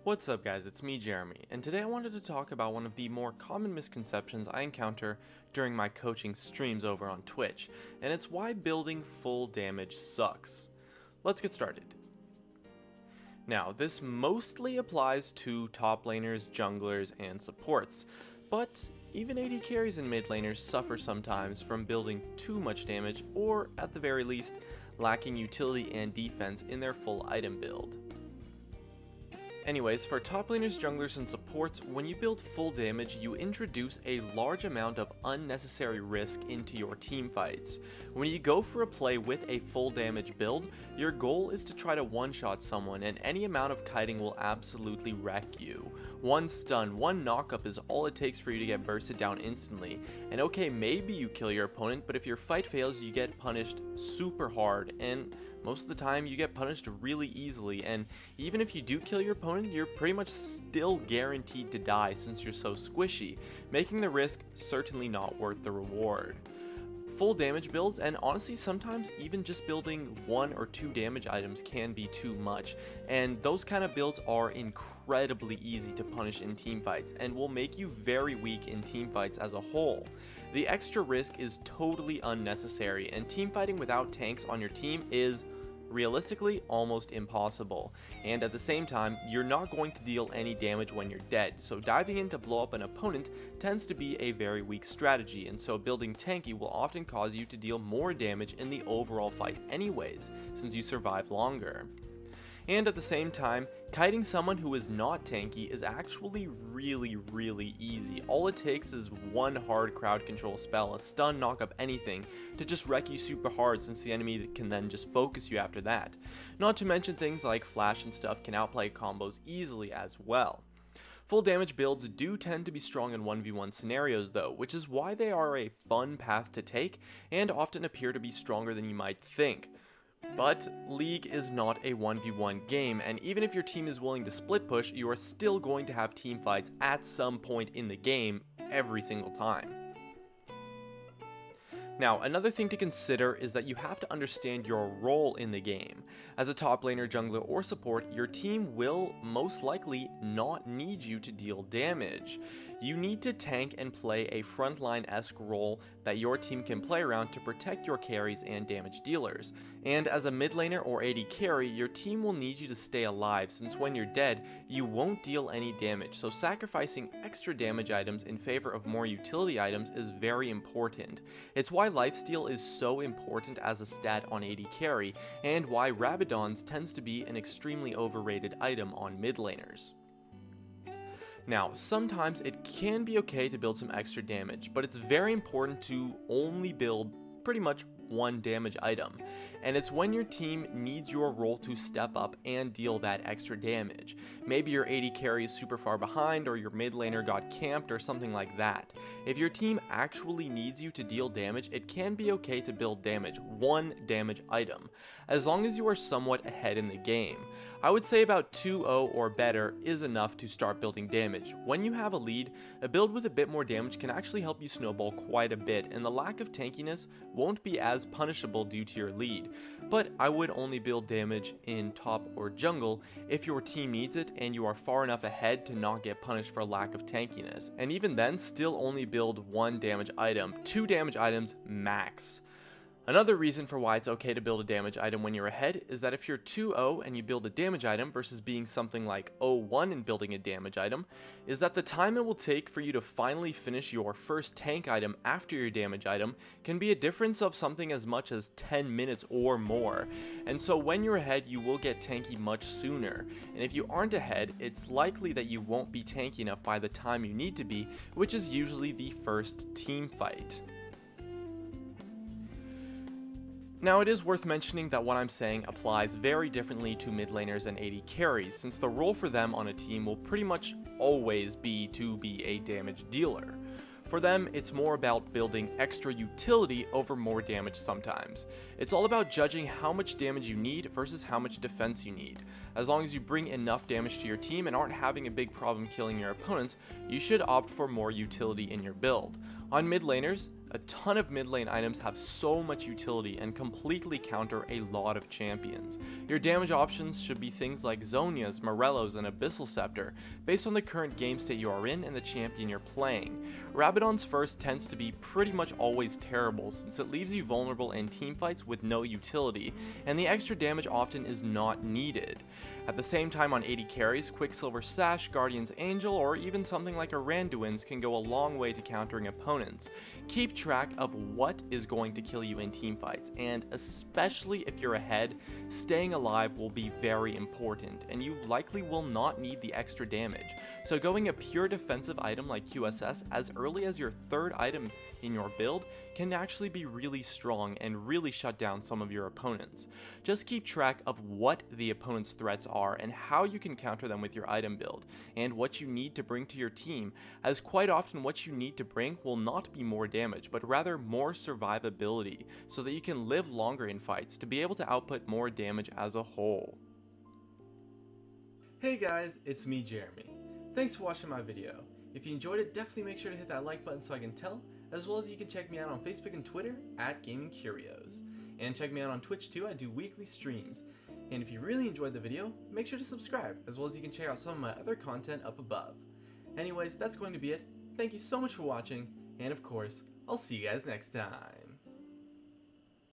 What's up guys, it's me Jeremy, and today I wanted to talk about one of the more common misconceptions I encounter during my coaching streams over on Twitch, and it's why building full damage sucks. Let's get started. Now, this mostly applies to top laners, junglers, and supports, but even AD carries and mid laners suffer sometimes from building too much damage, or at the very least, lacking utility and defense in their full item build. Anyways, for top laners, junglers, and supports, when you build full damage, you introduce a large amount of unnecessary risk into your team fights. When you go for a play with a full damage build, your goal is to try to one-shot someone, and any amount of kiting will absolutely wreck you. One stun, one knockup is all it takes for you to get bursted down instantly. And okay, maybe you kill your opponent, but if your fight fails, you get punished super hard, and most of the time you get punished really easily, and even if you do kill your opponent, you're pretty much still guaranteed to die since you're so squishy, making the risk certainly not worth the reward. Full damage builds, and honestly sometimes even just building 1 or 2 damage items can be too much, and those kind of builds are incredibly easy to punish in teamfights and will make you very weak in teamfights as a whole. The extra risk is totally unnecessary, and teamfighting without tanks on your team is realistically almost impossible, and at the same time you're not going to deal any damage when you're dead, so diving in to blow up an opponent tends to be a very weak strategy, and so building tanky will often cause you to deal more damage in the overall fight anyways, since you survive longer. And at the same time, kiting someone who is not tanky is actually really easy. All it takes is one hard crowd control spell, a stun, knockup, anything, to just wreck you super hard, since the enemy can then just focus you after that. Not to mention things like flash and stuff can outplay combos easily as well. Full damage builds do tend to be strong in 1v1 scenarios though, which is why they are a fun path to take and often appear to be stronger than you might think. But League is not a 1v1 game, and even if your team is willing to split push, you are still going to have team fights at some point in the game every single time. Now, another thing to consider is that you have to understand your role in the game. As a top laner, jungler, or support, your team will most likely not need you to deal damage. You need to tank and play a frontline-esque role that your team can play around to protect your carries and damage dealers. And as a mid laner or AD carry, your team will need you to stay alive, since when you're dead, you won't deal any damage, so sacrificing extra damage items in favor of more utility items is very important. It's why lifesteal is so important as a stat on AD carry, and why Rabadon's tends to be an extremely overrated item on mid laners. Now, sometimes it can be okay to build some extra damage, but it's very important to only build pretty much one damage item, and it's when your team needs your role to step up and deal that extra damage. Maybe your AD carry is super far behind, or your mid laner got camped, or something like that. If your team actually needs you to deal damage, it can be okay to build one damage item, as long as you are somewhat ahead in the game. I would say about 2-0 or better is enough to start building damage. When you have a lead, a build with a bit more damage can actually help you snowball quite a bit, and the lack of tankiness won't be as punishable due to your lead. But I would only build damage in top or jungle if your team needs it and you are far enough ahead to not get punished for lack of tankiness. And even then, still only build one damage item, 2 damage items max. Another reason for why it's okay to build a damage item when you're ahead is that if you're 2-0 and you build a damage item versus being something like 0-1 and building a damage item, is that the time it will take for you to finally finish your first tank item after your damage item can be a difference of something as much as 10 minutes or more. And so when you're ahead, you will get tanky much sooner. And if you aren't ahead, it's likely that you won't be tanky enough by the time you need to be, which is usually the first team fight. Now, it is worth mentioning that what I'm saying applies very differently to mid laners and AD carries, since the role for them on a team will pretty much always be to be a damage dealer. For them, it's more about building extra utility over more damage sometimes. It's all about judging how much damage you need versus how much defense you need. As long as you bring enough damage to your team and aren't having a big problem killing your opponents, you should opt for more utility in your build. On mid laners, A ton of mid lane items have so much utility and completely counter a lot of champions. Your damage options should be things like Zhonya's, Morello's, and Abyssal Scepter, based on the current game state you are in and the champion you're playing. Rabadon's first tends to be pretty much always terrible, since it leaves you vulnerable in teamfights with no utility, and the extra damage often is not needed. At the same time, on 80 carries, Quicksilver Sash, Guardian's Angel, or even something like a Randuin's can go a long way to countering opponents. Keep track of what is going to kill you in teamfights, and especially if you're ahead, staying alive will be very important, and you likely will not need the extra damage. So going a pure defensive item like QSS as early as your third item in your build can actually be really strong and really shut down some of your opponents. Just keep track of what the opponent's threats are and how you can counter them with your item build, and what you need to bring to your team, as quite often what you need to bring will not be more damage, but rather more survivability, so that you can live longer in fights to be able to output more damage as a whole. Hey guys, it's me, Jeremy. Thanks for watching my video. If you enjoyed it, definitely make sure to hit that like button so I can tell, as well as you can check me out on Facebook and Twitter at Gaming Curios. And check me out on Twitch too, I do weekly streams. And if you really enjoyed the video, make sure to subscribe, as well as you can check out some of my other content up above. Anyways, that's going to be it. Thank you so much for watching, and of course, I'll see you guys next time.